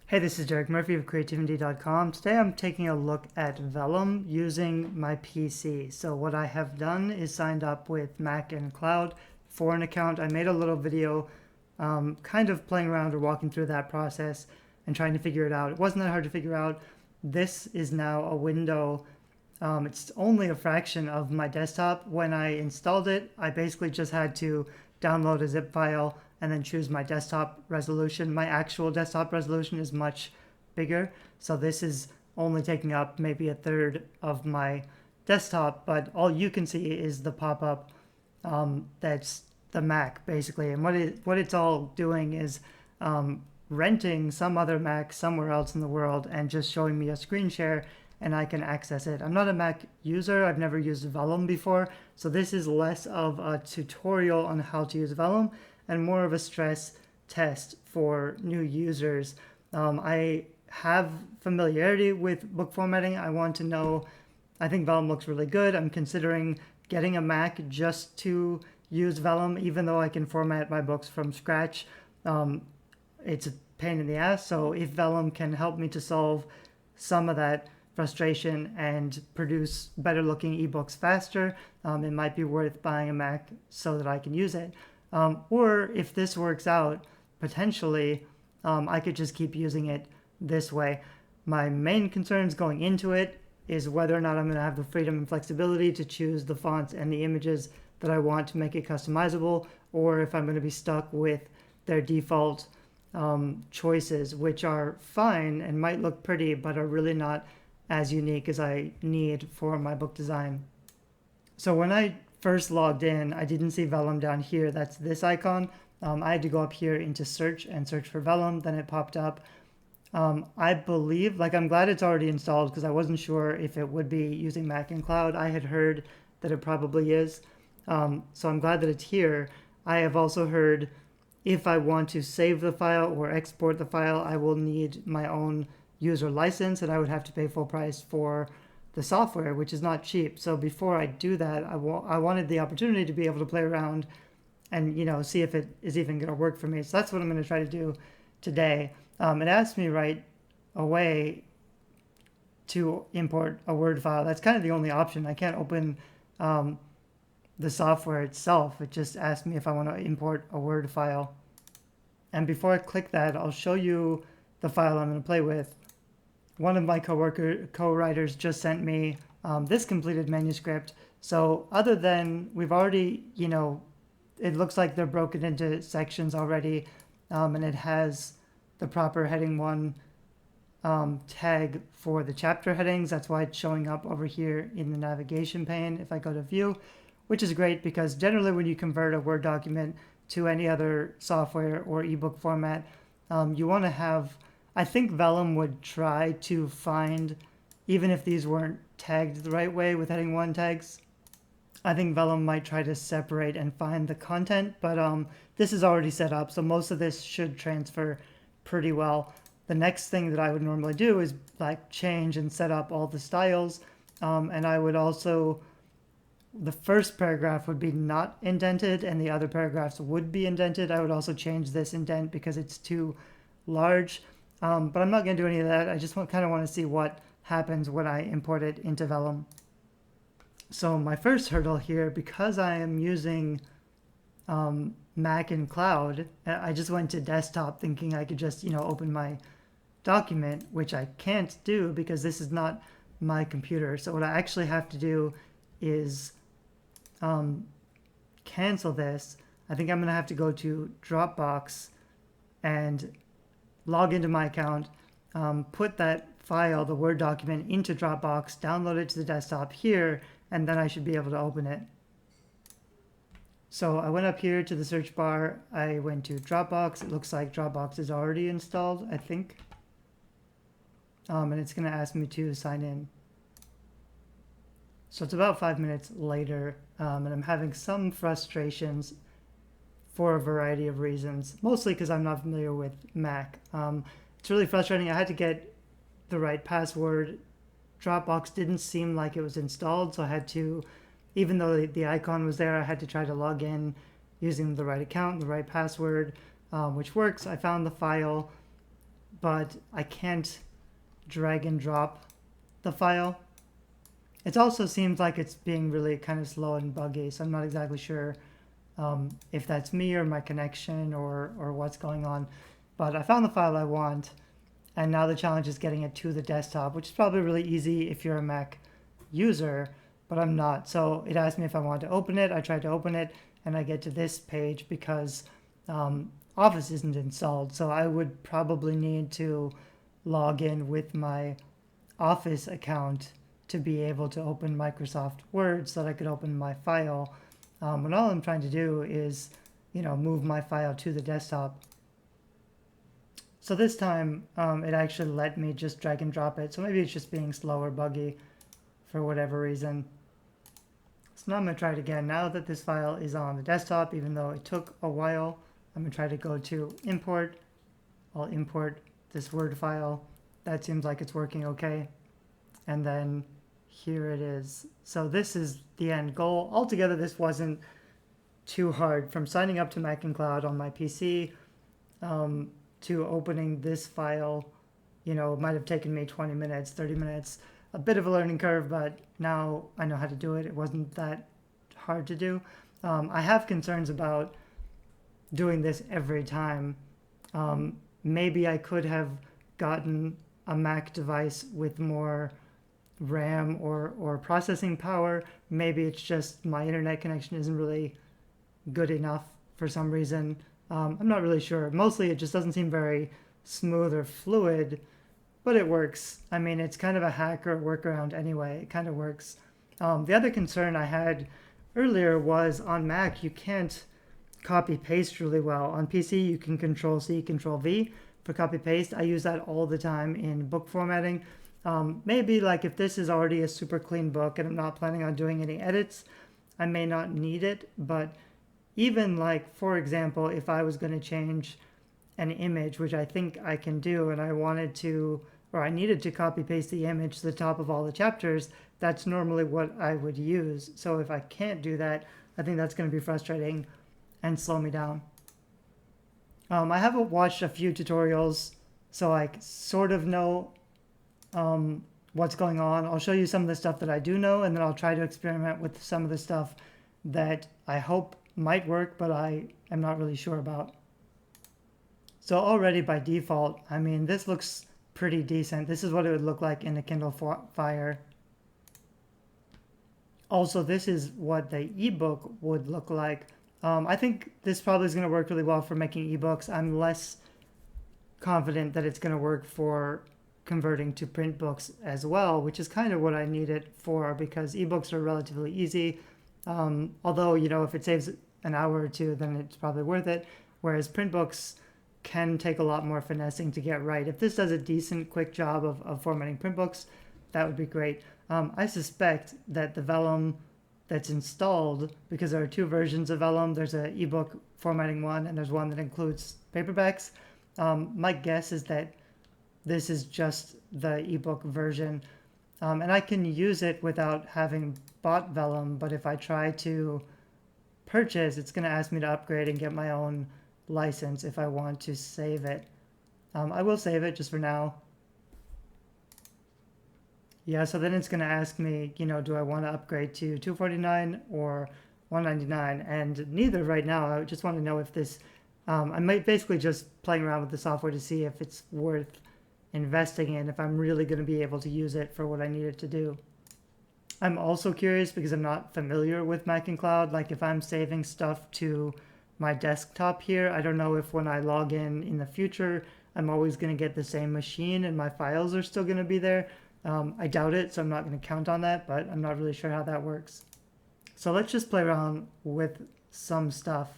Hey, this is Derek Murphy of creativity.com. Today I'm taking a look at Vellum using my PC. So what I have done is signed up with MacInCloud for an account. I made a little video kind of playing around or walking through that process and trying to figure it out. It wasn't that hard to figure out. This is now a window. It's only a fraction of my desktop. When I installed it, I basically just had to download a zip file and then choose my desktop resolution. My actual desktop resolution is much bigger, so this is only taking up maybe a third of my desktop, but all you can see is the pop-up that's the Mac basically. And what it's all doing is renting some other Mac somewhere else in the world and just showing me a screen share, and I can access it. I'm not a Mac user. I've never used Vellum before, so this is less of a tutorial on how to use Vellum and more of a stress test for new users. I have familiarity with book formatting. I want to know, I think Vellum looks really good. I'm considering getting a Mac just to use Vellum, even though I can format my books from scratch. It's a pain in the ass, so if Vellum can help me to solve some of that frustration and produce better looking ebooks faster, it might be worth buying a Mac so that I can use it. Or if this works out, potentially, I could just keep using it this way. My main concerns going into it is whether or not I'm going to have the freedom and flexibility to choose the fonts and the images that I want to make it customizable, or if I'm going to be stuck with their default choices, which are fine and might look pretty, but are really not as unique as I need for my book design. So when I first logged in, I didn't see Vellum down here. That's this icon. I had to go up here into search and search for Vellum. Then it popped up. I believe, I'm glad it's already installed because I wasn't sure if it would be using MacInCloud. I had heard that it probably is. So I'm glad that it's here. I have also heard if I want to save the file or export the file, I will need my own user license, and I would have to pay full price for the software, which is not cheap. So before I do that, I wanted the opportunity to be able to play around and see if it is even going to work for me. So that's what I'm going to try to do today. It asked me right away to import a Word file. That's kind of the only option. I can't open the software itself. It just asked me if I want to import a Word file. And before I click that, I'll show you the file I'm going to play with. One of my co-writers just sent me this completed manuscript. So other than we've already, it looks like they're broken into sections already, and it has the proper heading 1 tag for the chapter headings. That's why it's showing up over here in the navigation pane if I go to view, which is great because generally when you convert a Word document to any other software or ebook format, you want to have, I think Vellum would try to find, even if these weren't tagged the right way with heading 1 tags, I think Vellum might try to separate and find the content, but this is already set up, so most of this should transfer pretty well. The next thing that I would normally do is change and set up all the styles, and I would also, the first paragraph would be not indented and the other paragraphs would be indented. I would also change this indent because it's too large. But I'm not going to do any of that. I just kind of want to see what happens when I import it into Vellum. So my first hurdle here, because I am using MacInCloud, I just went to desktop thinking I could just, open my document, which I can't do because this is not my computer. So what I actually have to do is cancel this. I think I'm going to have to go to Dropbox and log into my account, put that file, the Word document, into Dropbox, download it to the desktop here, and then I should be able to open it. So I went up here to the search bar, I went to Dropbox. It looks like Dropbox is already installed, I think. And it's going to ask me to sign in. So it's about 5 minutes later, and I'm having some frustrations for a variety of reasons, mostly because I'm not familiar with Mac. It's really frustrating. I had to get the right password. Dropbox didn't seem like it was installed, so I had to, even though the icon was there, I had to try to log in using the right account, the right password, which works. I found the file. but I can't drag and drop the file. It also seems like it's being really kind of slow and buggy, so I'm not exactly sure if that's me or my connection or what's going on. But I found the file I want, and now the challenge is getting it to the desktop, which is probably really easy if you're a Mac user, but I'm not. So it asked me if I wanted to open it. I tried to open it, and I get to this page because Office isn't installed. So I would probably need to log in with my Office account to be able to open Microsoft Word so that I could open my file. And all I'm trying to do is, move my file to the desktop. So this time it actually let me just drag and drop it. So maybe it's just being slow or buggy for whatever reason. So now I'm going to try it again. Now that this file is on the desktop, even though it took a while, I'm going to try to go to import. I'll import this Word file. That seems like it's working okay. And then here it is. So this is the end goal. Altogether, this wasn't too hard. From signing up to MacInCloud on my PC to opening this file, it might have taken me 20 minutes, 30 minutes. A bit of a learning curve, but now I know how to do it. It wasn't that hard to do. I have concerns about doing this every time. Maybe I could have gotten a Mac device with more RAM or processing power. Maybe it's just my internet connection isn't really good enough for some reason. I'm not really sure. Mostly it just doesn't seem very smooth or fluid, but it works. I mean, it's kind of a hack or workaround anyway. It kind of works. The other concern I had earlier was on Mac, you can't copy paste really well. On PC, you can Control C, Control V for copy paste. I use that all the time in book formatting. Maybe like if this is already a super clean book and I'm not planning on doing any edits, I may not need it. But even like, for example, if I was going to change an image, which I think I can do, and I wanted to, or I needed to copy paste the image to the top of all the chapters, that's normally what I would use. So if I can't do that, I think that's going to be frustrating and slow me down. I haven't watched a few tutorials, so I sort of know what's going on. I'll show you some of the stuff that I do know, and then I'll try to experiment with some of the stuff that I hope might work, but I am not really sure about. So already by default, I mean, this looks pretty decent. This is what it would look like in a Kindle Fire. Also, this is what the ebook would look like. I think this probably is going to work really well for making ebooks. I'm less confident that it's going to work for converting to print books as well, which is kind of what I need it for, because ebooks are relatively easy. Although, if it saves an hour or two, then it's probably worth it. Whereas print books can take a lot more finessing to get right. If this does a decent, quick job of formatting print books, that would be great. I suspect that the Vellum that's installed, because there are two versions of Vellum, there's an ebook formatting one, and there's one that includes paperbacks. My guess is that this is just the ebook version. And I can use it without having bought Vellum, but if I try to purchase, it's going to ask me to upgrade and get my own license if I want to save it. I will save it just for now. Yeah, so then it's going to ask me, do I want to upgrade to $249 or $199? And neither right now. I just want to know if this, I'm basically just playing around with the software to see if it's worth investing in, if I'm really going to be able to use it for what I need it to do. I'm also curious because I'm not familiar with MacInCloud. Like if I'm saving stuff to my desktop here, I don't know if when I log in the future, I'm always going to get the same machine and my files are still going to be there. I doubt it, so I'm not going to count on that, but I'm not really sure how that works. So let's just play around with some stuff.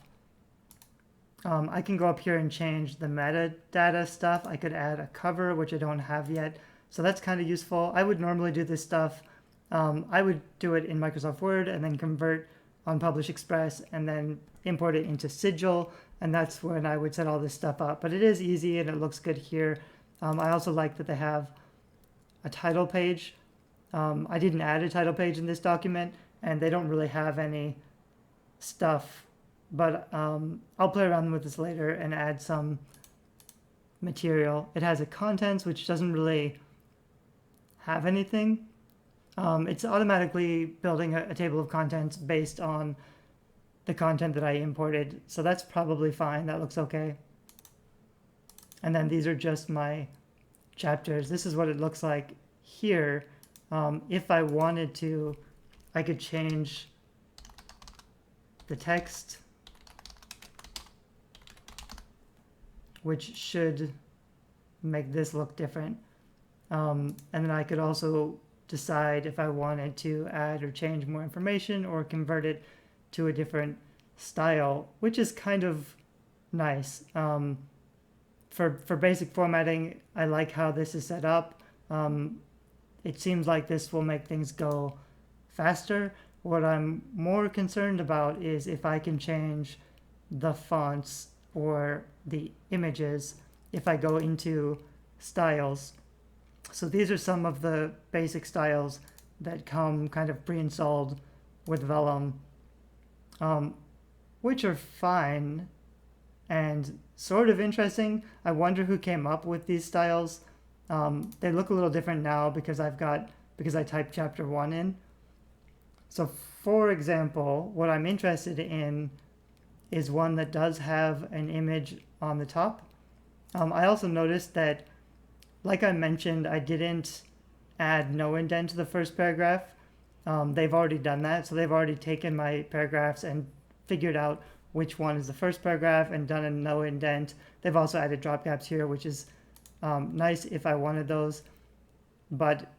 I can go up here and change the metadata stuff. I could add a cover, which I don't have yet. So that's kind of useful. I would normally do this stuff. I would do it in Microsoft Word and then convert on Publish Express and then import it into Sigil. And that's when I would set all this stuff up. But it is easy and it looks good here. I also like that they have a title page. I didn't add a title page in this document, and they don't really have any stuff, but I'll play around with this later and add some material. It has a contents, which doesn't really have anything. It's automatically building a table of contents based on the content that I imported. So that's probably fine. That looks okay. And then these are just my chapters. This is what it looks like here. If I wanted to, I could change the text, which should make this look different. And then I could also decide if I wanted to add or change more information or convert it to a different style, which is kind of nice. For basic formatting, I like how this is set up. It seems like this will make things go faster. What I'm more concerned about is if I can change the fonts or the images if I go into styles. So these are some of the basic styles that come kind of pre-installed with Vellum, which are fine and sort of interesting. I wonder who came up with these styles. They look a little different now because I typed chapter 1 in. So for example, what I'm interested in is one that does have an image on the top. I also noticed that, like I mentioned, I didn't add no indent to the first paragraph. They've already done that, so they've already taken my paragraphs and figured out which one is the first paragraph and done a no indent. They've also added drop caps here, which is nice if I wanted those, but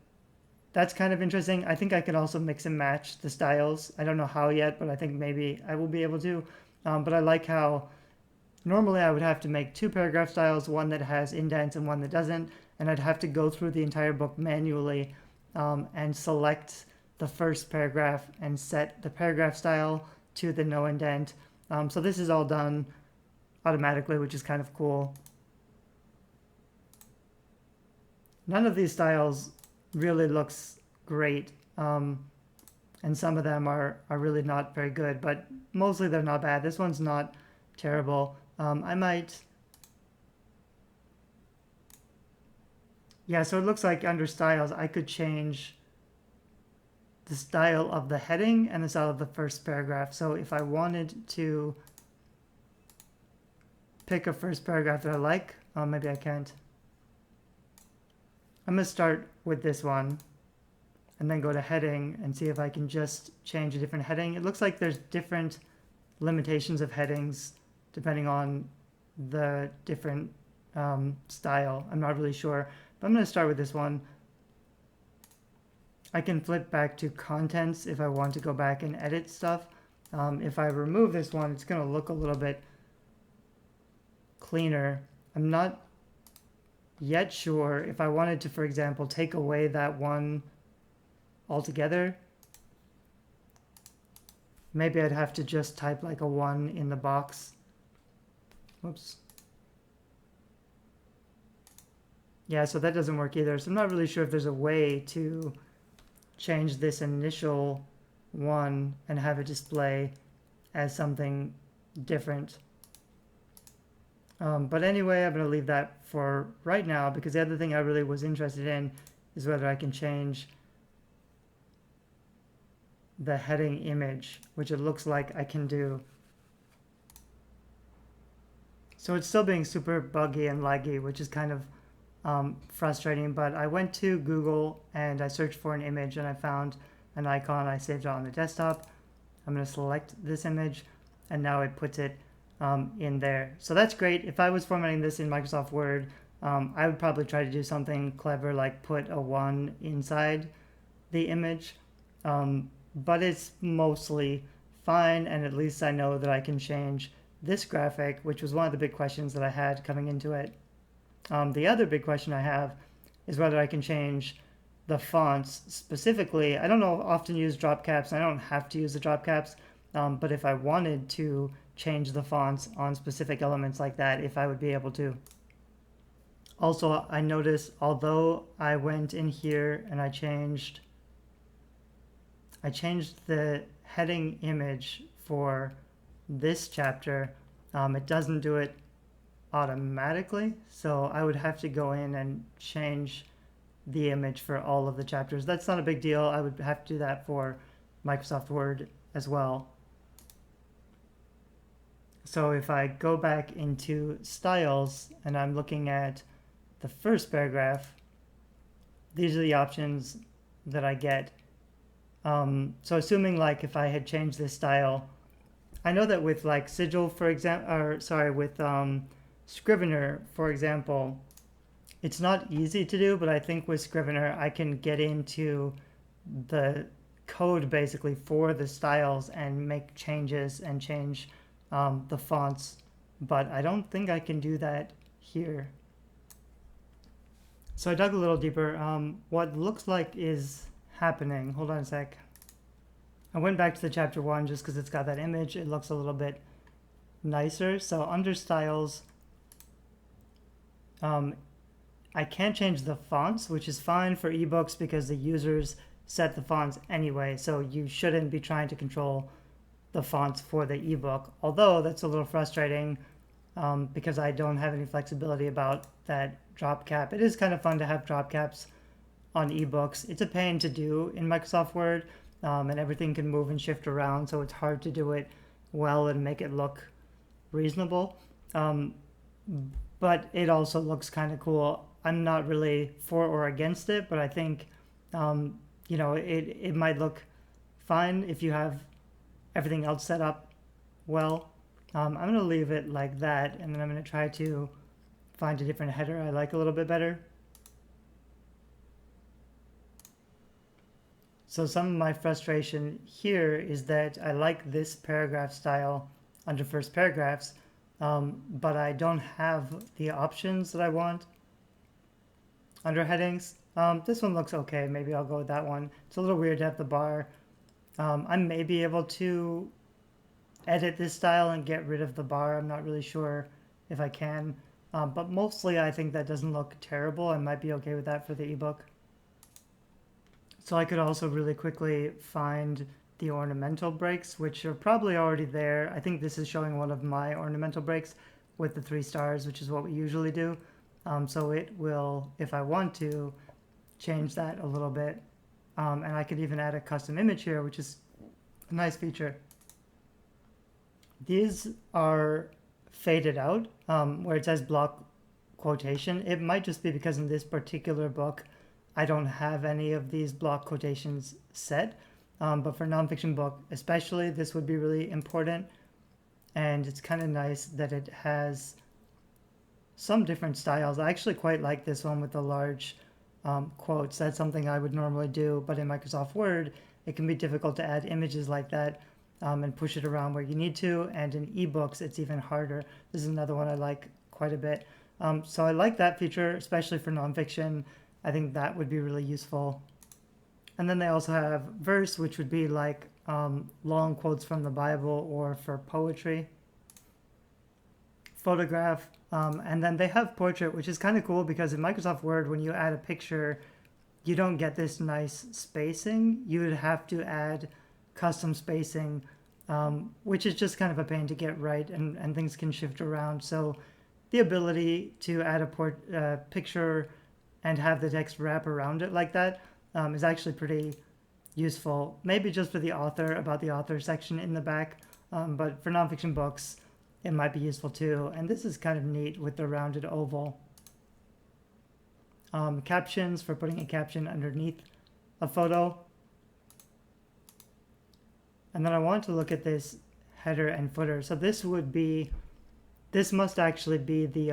that's kind of interesting. I think I could also mix and match the styles. I don't know how yet, but I think maybe I will be able to. But I like how normally I would have to make 2 paragraph styles, one that has indents and one that doesn't, and I'd have to go through the entire book manually and select the first paragraph and set the paragraph style to the no indent. So this is all done automatically, which is kind of cool. None of these styles really looks great, and some of them are really not very good, but mostly they're not bad. This one's not terrible. I might... Yeah, so it looks like under styles, I could change the style of the heading and the style of the first paragraph. So if I wanted to pick a first paragraph that I like, maybe I can't. I'm going to start with this one and then go to heading and see if I can just change a different heading. It looks like there's different limitations of headings depending on the different style. I'm not really sure, but I'm going to start with this one. I can flip back to contents if I want to go back and edit stuff. If I remove this one, it's going to look a little bit cleaner. I'm not yet sure if I wanted to, for example, take away that one altogether. Maybe I'd have to just type like a 1 in the box. Whoops. Yeah, so that doesn't work either. So I'm not really sure if there's a way to change this initial 1 and have it display as something different. But anyway, I'm going to leave that for right now because the other thing I really was interested in is whether I can change the heading image, which it looks like I can do. So it's still being super buggy and laggy, which is kind of frustrating, but I went to Google and I searched for an image and I found an icon. I saved it on the desktop. I'm going to select this image and now it puts it in there. So that's great. If I was formatting this in Microsoft Word, I would probably try to do something clever like put a 1 inside the image, but it's mostly fine, and at least I know that I can change this graphic, which was one of the big questions that I had coming into it. The other big question I have is whether I can change the fonts specifically. I don't often use drop caps. I don't have to use the drop caps, but if I wanted to change the fonts on specific elements like that, if I would be able to. Also, I noticed although I went in here and I changed the heading image for this chapter, it doesn't do it automatically. So I would have to go in and change the image for all of the chapters. That's not a big deal. I would have to do that for Microsoft Word as well. So if I go back into styles and I'm looking at the first paragraph, these are the options that I get. So assuming like if I had changed this style, I know that with like Sigil, for example, or sorry, with Scrivener, for example, it's not easy to do, but I think with Scrivener, I can get into the code basically for the styles and make changes and change the fonts, but I don't think I can do that here. So I dug a little deeper. What looks like is happening. Hold on a sec. I went back to the chapter 1 just because it's got that image. It looks a little bit nicer. So under styles, I can't change the fonts, which is fine for ebooks because the users set the fonts anyway. So you shouldn't be trying to control the fonts for the ebook. Although that's a little frustrating because I don't have any flexibility about that drop cap. It is kind of fun to have drop caps on ebooks. It's a pain to do in Microsoft Word, and everything can move and shift around, so it's hard to do it well and make it look reasonable. But it also looks kind of cool. I'm not really for or against it, but I think you know, it might look fine if you have everything else set up well. I'm going to leave it like that, and then I'm going to try to find a different header I like a little bit better. So some of my frustration here is that I like this paragraph style under first paragraphs, but I don't have the options that I want under headings. This one looks okay. Maybe I'll go with that one. It's a little weird to have the bar. I may be able to edit this style and get rid of the bar. I'm not really sure if I can. But mostly I think that doesn't look terrible. I might be okay with that for the ebook. So I could also really quickly find the ornamental breaks, which are probably already there. I think this is showing one of my ornamental breaks with the 3 stars, which is what we usually do. So it will, if I want to, change that a little bit. And I could even add a custom image here, which is a nice feature. These are faded out, where it says block quotation. It might just be because in this particular book, I don't have any of these block quotations set. But for nonfiction book, especially, this would be really important. And it's kind of nice that it has some different styles. I actually quite like this one with the large quotes. That's something I would normally do, but in Microsoft Word, it can be difficult to add images like that and push it around where you need to. And in ebooks, it's even harder. This is another one I like quite a bit. So I like that feature, especially for nonfiction. I think that would be really useful. And then they also have verse, which would be like long quotes from the Bible or for poetry. Photograph, and then they have portrait, which is kind of cool because in Microsoft Word, when you add a picture, you don't get this nice spacing. You would have to add custom spacing, which is just kind of a pain to get right, and things can shift around. So the ability to add a picture and have the text wrap around it like that is actually pretty useful. Maybe just for the author, about the author section in the back, but for nonfiction books, it might be useful too. And this is kind of neat with the rounded oval. Captions, for putting a caption underneath a photo. And then I want to look at this header and footer. So this must actually be the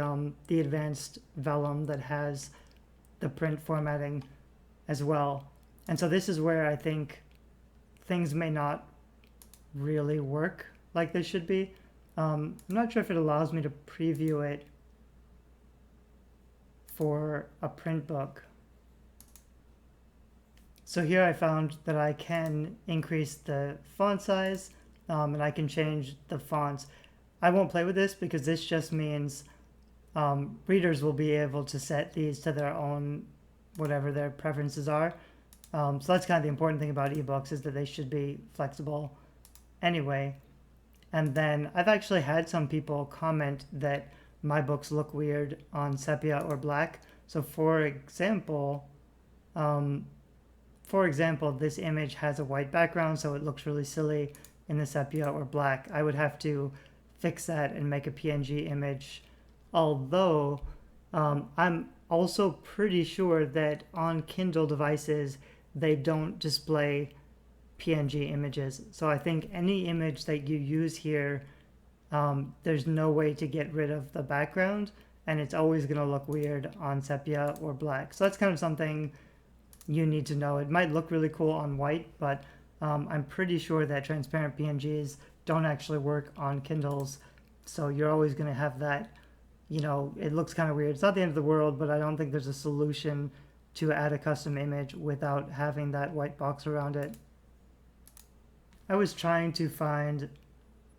advanced Vellum that has the print formatting as well. And so this is where I think things may not really work like they should be. I'm not sure if it allows me to preview it for a print book. So here I found that I can increase the font size and I can change the fonts. I won't play with this because this just means readers will be able to set these to their own, whatever their preferences are. So that's kind of the important thing about ebooks, is that they should be flexible anyway. And then I've actually had some people comment that my books look weird on sepia or black. So for example, this image has a white background, so it looks really silly in the sepia or black. I would have to fix that and make a PNG image, although I'm also pretty sure that on Kindle devices they don't display PNG images. So I think any image that you use here, there's no way to get rid of the background, and it's always going to look weird on sepia or black. So that's kind of something you need to know. It might look really cool on white, but I'm pretty sure that transparent PNGs don't actually work on Kindles. So you're always going to have that, it looks kind of weird. It's not the end of the world, but I don't think there's a solution to add a custom image without having that white box around it. I was trying to find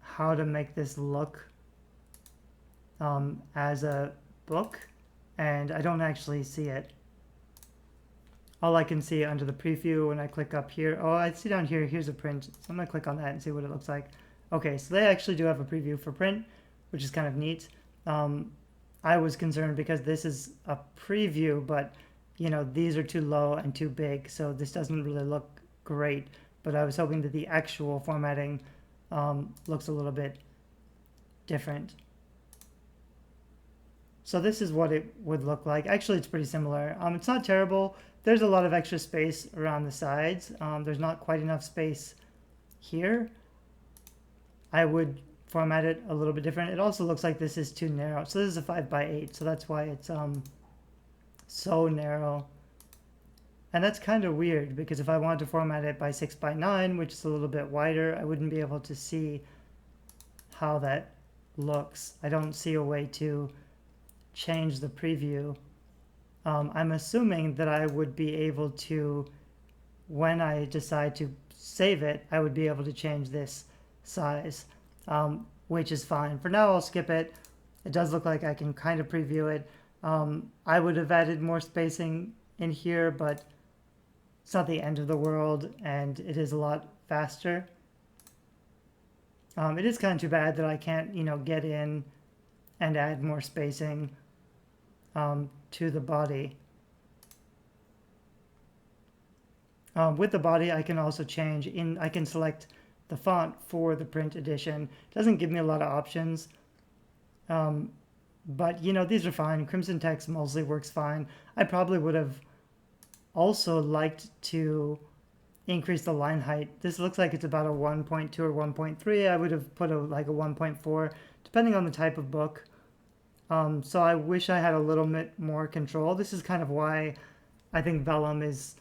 how to make this look as a book, and I don't actually see it. All I can see under the preview when I click up here, oh, I see down here, here's a print. So I'm going to click on that and see what it looks like. Okay, so they actually do have a preview for print, which is kind of neat. I was concerned because this is a preview, but these are too low and too big, so this doesn't really look great. But I was hoping that the actual formatting looks a little bit different. So this is what it would look like. Actually, it's pretty similar. It's not terrible. There's a lot of extra space around the sides. There's not quite enough space here. I would format it a little bit different. It also looks like this is too narrow. So this is a 5x8, so that's why it's so narrow. And that's kind of weird, because if I wanted to format it by 6x9, which is a little bit wider, I wouldn't be able to see how that looks. I don't see a way to change the preview. I'm assuming that I would be able to, when I decide to save it, I would be able to change this size, which is fine. For now, I'll skip it. It does look like I can kind of preview it. I would have added more spacing in here, but it's not the end of the world, and it is a lot faster. It is kind of too bad that I can't, get in and add more spacing to the body. With the body, I can also change I can select the font for the print edition. It doesn't give me a lot of options, but these are fine. Crimson text mostly works fine. I probably would have also liked to increase the line height. This looks like it's about a 1.2 or 1.3. I would have put like a 1.4, depending on the type of book. So I wish I had a little bit more control. This is kind of why I think Vellum is,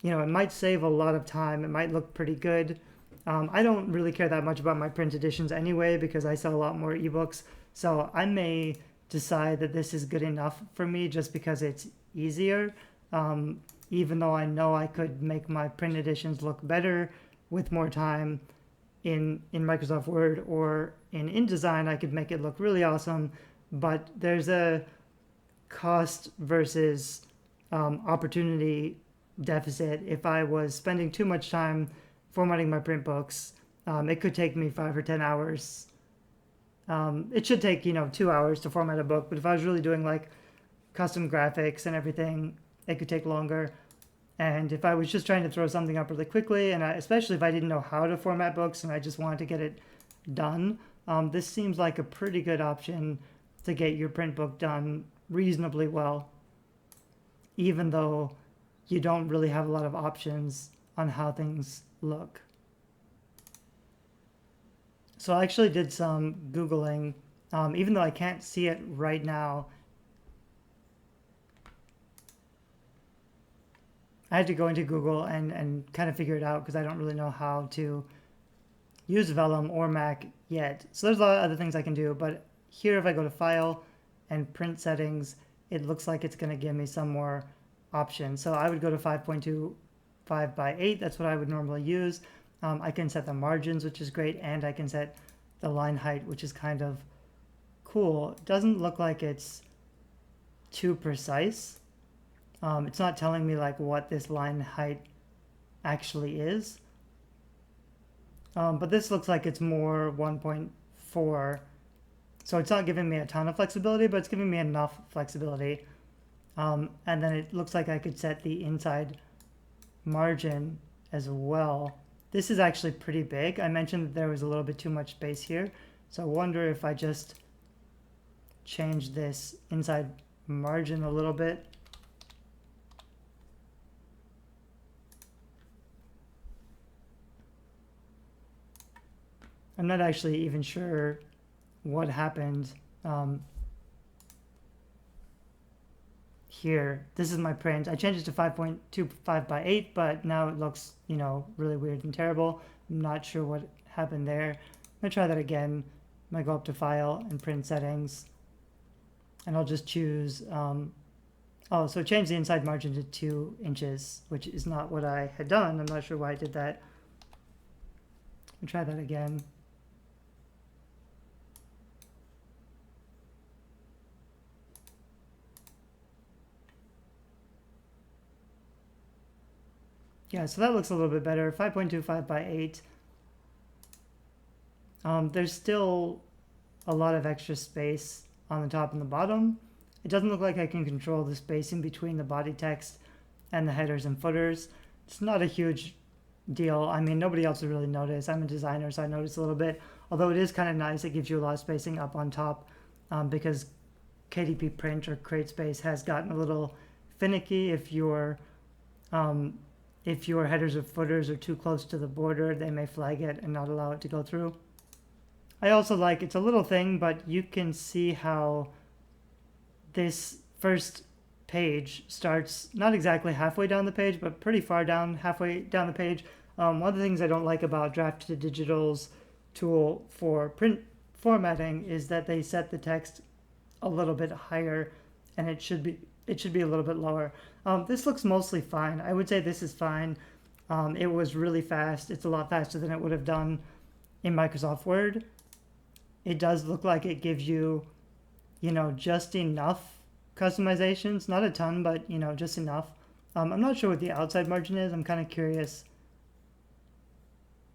it might save a lot of time. It might look pretty good. I don't really care that much about my print editions anyway, because I sell a lot more ebooks. So I may decide that this is good enough for me just because it's easier. Even though I know I could make my print editions look better with more time in Microsoft Word or in InDesign, I could make it look really awesome. But there's a cost versus opportunity deficit. If I was spending too much time formatting my print books, it could take me 5 or 10 hours. It should take 2 hours to format a book, but if I was really doing like custom graphics and everything, it could take longer. And if I was just trying to throw something up really quickly, and especially if I didn't know how to format books and I just wanted to get it done, this seems like a pretty good option to get your print book done reasonably well, even though you don't really have a lot of options on how things look. So I actually did some Googling, even though I can't see it right now. I had to go into Google and kind of figure it out because I don't really know how to use Vellum or Mac yet. So there's a lot of other things I can do, but here if I go to File and Print Settings, it looks like it's going to give me some more options. So I would go to 5.25 by 8. That's what I would normally use. I can set the margins, which is great, and I can set the line height, which is kind of cool. It doesn't look like it's too precise. It's not telling me like what this line height actually is. But this looks like it's more 1.4. So it's not giving me a ton of flexibility, but it's giving me enough flexibility. And then it looks like I could set the inside margin as well. This is actually pretty big. I mentioned that there was a little bit too much space here. So I wonder if I just change this inside margin a little bit. I'm not actually even sure what happened here. This is my print. I changed it to 5.25 by 8, but now it looks, you know, really weird and terrible. I'm not sure what happened there. I'm gonna try that again. I'm gonna go up to File and Print Settings, and I'll just choose. Oh, so change the inside margin to 2 inches, which is not what I had done. I'm not sure why I did that. I'll try that again. Yeah, so that looks a little bit better. 5.25 by 8. There's still a lot of extra space on the top and the bottom. It doesn't look like I can control the spacing between the body text and the headers and footers. It's not a huge deal. I mean, nobody else would really notice. I'm a designer, so I notice a little bit. Although it is kind of nice, it gives you a lot of spacing up on top because KDP Print or CreateSpace has gotten a little finicky. If your headers or footers are too close to the border, they may flag it and not allow it to go through. I also like, it's a little thing, but you can see how this first page starts not exactly halfway down the page, but pretty far down, halfway down the page. One of the things I don't like about Draft to Digital's tool for print formatting is that they set the text a little bit higher, and it should be a little bit lower. This looks mostly fine. I would say this is fine. It was really fast. It's a lot faster than it would have done in Microsoft Word. It does look like it gives you, you know, just enough customizations. Not a ton, but, you know, just enough. I'm not sure what the outside margin is. I'm kind of curious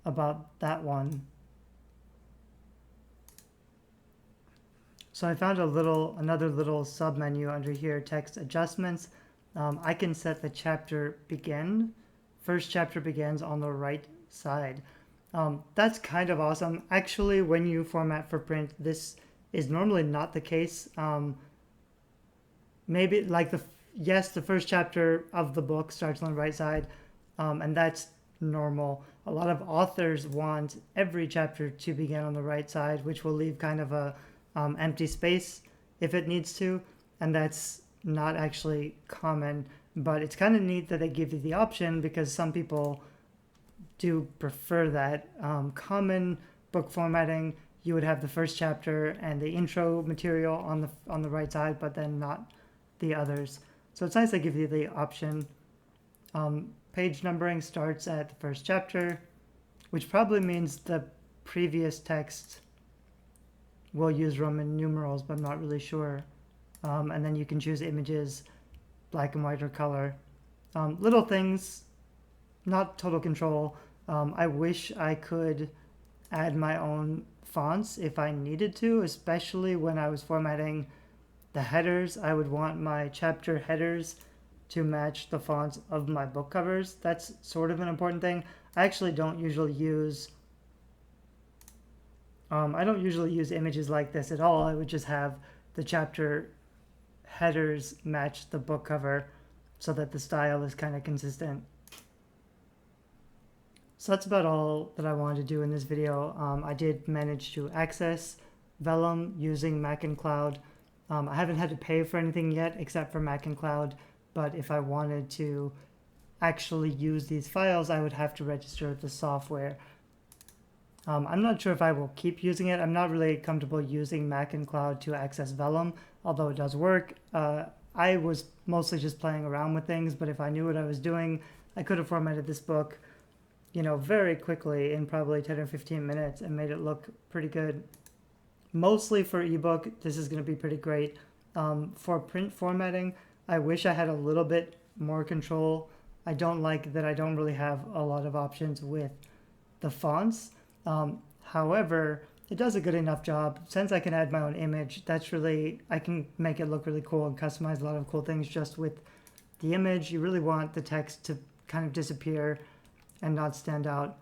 about that one. So I found another little sub menu under here, text adjustments. I can set the chapter begin. First chapter begins on the right side. That's kind of awesome. Actually, when you format for print, this is normally not the case. Maybe like the first chapter of the book starts on the right side, and that's normal. A lot of authors want every chapter to begin on the right side, which will leave kind of a empty space if it needs to, and that's not actually common, but it's kind of neat that they give you the option because some people do prefer that. Common book formatting, you would have the first chapter and the intro material on the right side, but then not the others. So it's nice they give you the option. Page numbering starts at the first chapter, which probably means the previous text will use Roman numerals, but I'm not really sure. And then you can choose images, black and white or color. Little things, not total control. I wish I could add my own fonts if I needed to, especially when I was formatting the headers. I would want my chapter headers to match the fonts of my book covers. That's sort of an important thing. I actually don't usually use images like this at all. I would just have the chapter headers match the book cover so that the style is kind of consistent. So that's about all that I wanted to do in this video. I did manage to access Vellum using MacInCloud. I haven't had to pay for anything yet except for MacInCloud, but if I wanted to actually use these files, I would have to register the software. I'm not sure if I will keep using it. I'm not really comfortable using MacInCloud to access Vellum, although it does work. I was mostly just playing around with things, but if I knew what I was doing, I could have formatted this book, you know, very quickly in probably 10 or 15 minutes and made it look pretty good. Mostly for ebook, this is going to be pretty great. For print formatting, I wish I had a little bit more control. I don't like that I don't really have a lot of options with the fonts. However, it does a good enough job. Since I can add my own image, I can make it look really cool and customize a lot of cool things just with the image. You really want the text to kind of disappear and not stand out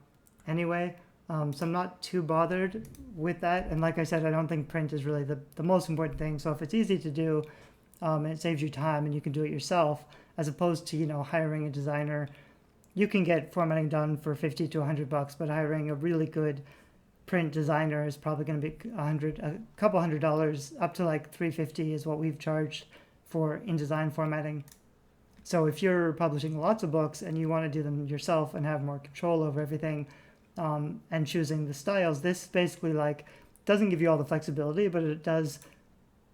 anyway. So I'm not too bothered with that. And like I said, I don't think print is really the most important thing. So if it's easy to do, and it saves you time and you can do it yourself, as opposed to, hiring a designer, you can get formatting done for $50 to $100, but hiring a really good print designer is probably going to be a couple $100, up to like $350 is what we've charged for InDesign formatting. So if you're publishing lots of books and you want to do them yourself and have more control over everything, and choosing the styles, this basically doesn't give you all the flexibility, but it does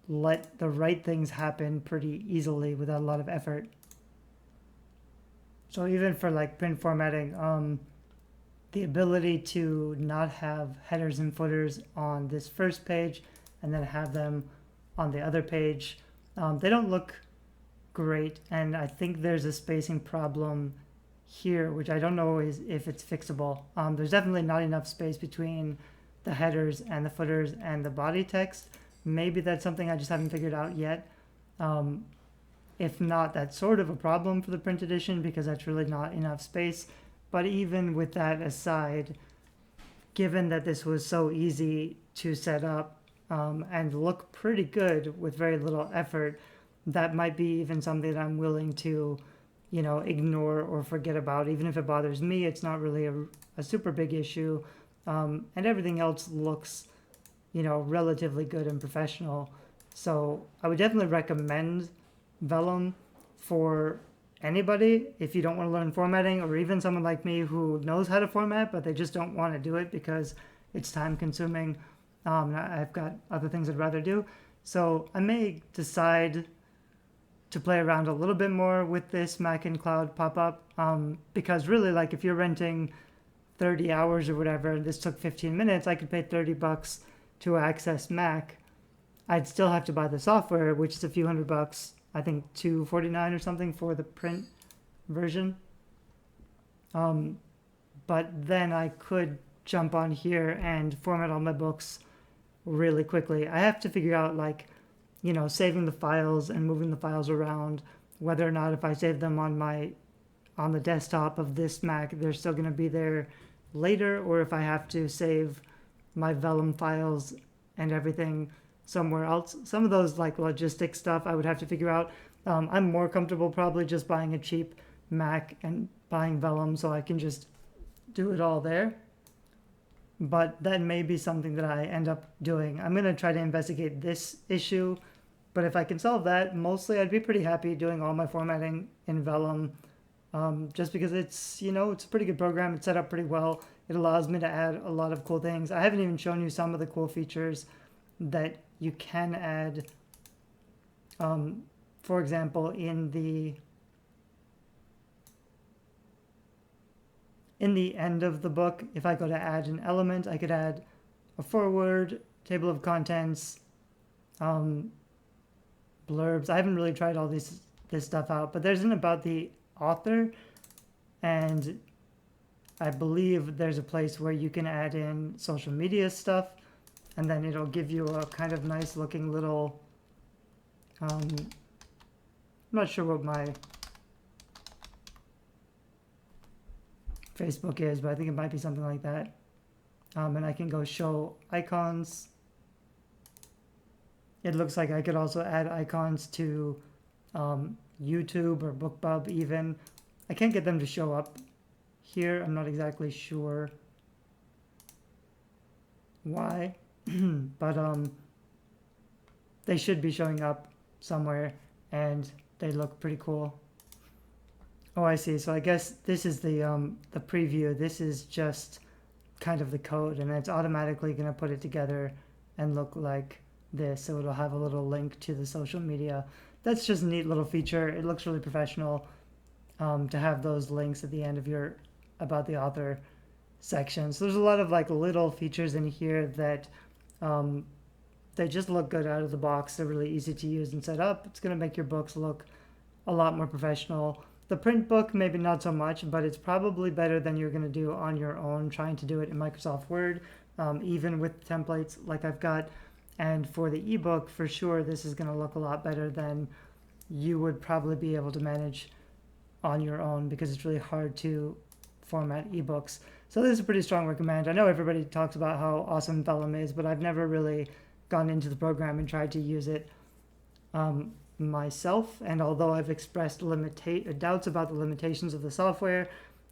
let the right things happen pretty easily without a lot of effort. So even for print formatting, the ability to not have headers and footers on this first page and then have them on the other page, they don't look great, and I think there's a spacing problem here, which I don't know if it's fixable. There's definitely not enough space between the headers and the footers and the body text. Maybe that's something I just haven't figured out yet. If not, that's sort of a problem for the print edition because that's really not enough space. But even with that aside, given that this was so easy to set up and look pretty good with very little effort, that might be even something that I'm willing to ignore or forget about. Even if it bothers me, it's not really a super big issue. And everything else looks, relatively good and professional. So I would definitely recommend Vellum for anybody if you don't want to learn formatting, or even someone like me who knows how to format, but they just don't want to do it because it's time consuming. I've got other things I'd rather do. So I may decide to play around a little bit more with this MacInCloud pop-up, because really, if you're renting 30 hours or whatever, and this took 15 minutes, I could pay $30 to access Mac. I'd still have to buy the software, which is a few $100, I think $249 or something for the print version. But then I could jump on here and format all my books really quickly. I have to figure out saving the files and moving the files around, whether or not if I save them on the desktop of this Mac, they're still going to be there later, or if I have to save my Vellum files and everything somewhere else. Some of those logistic stuff I would have to figure out. I'm more comfortable probably just buying a cheap Mac and buying Vellum so I can just do it all there. But that may be something that I end up doing. I'm going to try to investigate this issue, but if I can solve that, mostly I'd be pretty happy doing all my formatting in Vellum, just because it's a pretty good program. It's set up pretty well. It allows me to add a lot of cool things. I haven't even shown you some of the cool features that you can add. For example, in the end of the book, if I go to add an element, I could add a foreword, table of contents, blurbs. I haven't really tried all this stuff out, but there's an about the author, and I believe there's a place where you can add in social media stuff, and then it'll give you a kind of nice looking little, I'm not sure what my Facebook is, but I think it might be something like that. And I can go show icons. It looks like I could also add icons to YouTube or BookBub even. I can't get them to show up here. I'm not exactly sure why, but they should be showing up somewhere, and they look pretty cool. Oh, I see. So I guess this is the preview. This is just kind of the code, and it's automatically going to put it together and look like this. So it'll have a little link to the social media. That's just a neat little feature. It looks really professional to have those links at the end of your about the author section. So there's a lot of little features in here that they just look good out of the box. They're really easy to use and set up. It's going to make your books look a lot more professional. The print book, maybe not so much, but it's probably better than you're going to do on your own trying to do it in Microsoft Word. even with templates like I've got. And for the ebook, for sure, this is going to look a lot better than you would probably be able to manage on your own, because it's really hard to format ebooks. So this is a pretty strong recommend. I know everybody talks about how awesome Vellum is, but I've never really gone into the program and tried to use it myself. And although I've expressed doubts about the limitations of the software,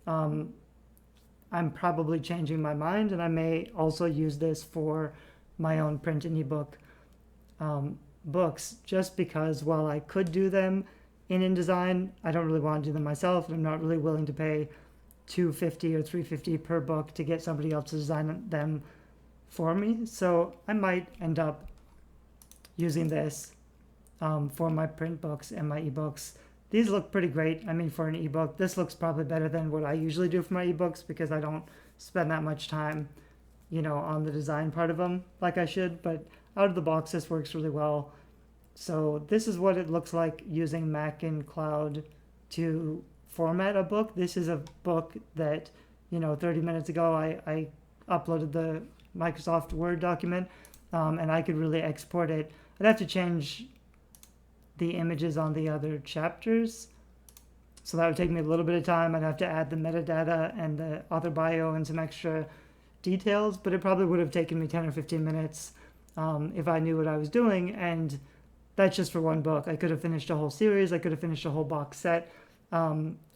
I'm probably changing my mind, and I may also use this for my own print and ebook books, just because while I could do them in InDesign, I don't really want to do them myself, and I'm not really willing to pay $250 or $350 per book to get somebody else to design them for me. So I might end up using this for my print books and my ebooks. These look pretty great. I mean, for an ebook, this looks probably better than what I usually do for my ebooks, because I don't spend that much time, on the design part of them like I should. But out of the box, this works really well. So this is what it looks like using MacInCloud to format a book. This is a book that, 30 minutes ago I uploaded the Microsoft Word document, and I could really export it. I'd have to change the images on the other chapters, so that would take me a little bit of time. I'd have to add the metadata and the author bio and some extra details, but it probably would have taken me 10 or 15 minutes if I knew what I was doing. And that's just for one book. I could have finished a whole series. I could have finished a whole box set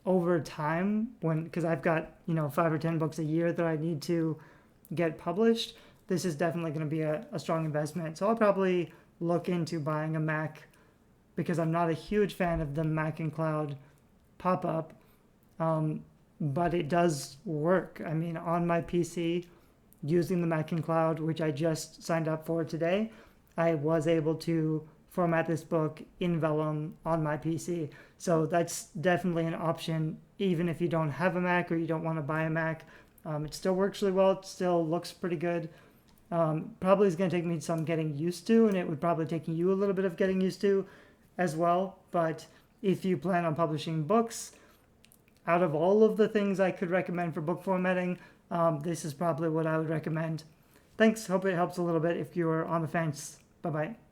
over time, because I've got 5 or 10 books a year that I need to get published. This is definitely going to be a strong investment. So I'll probably look into buying a Mac, because I'm not a huge fan of the MacInCloud pop-up, but it does work. I mean, on my PC, using the MacInCloud, which I just signed up for today, I was able to format this book in Vellum on my PC. So that's definitely an option, even if you don't have a Mac or you don't want to buy a Mac. It still works really well. It still looks pretty good. Probably is going to take me some getting used to, and it would probably take you a little bit of getting used to as well. But if you plan on publishing books, out of all of the things I could recommend for book formatting, this is probably what I would recommend. Thanks. Hope it helps a little bit if you're on the fence. Bye-bye.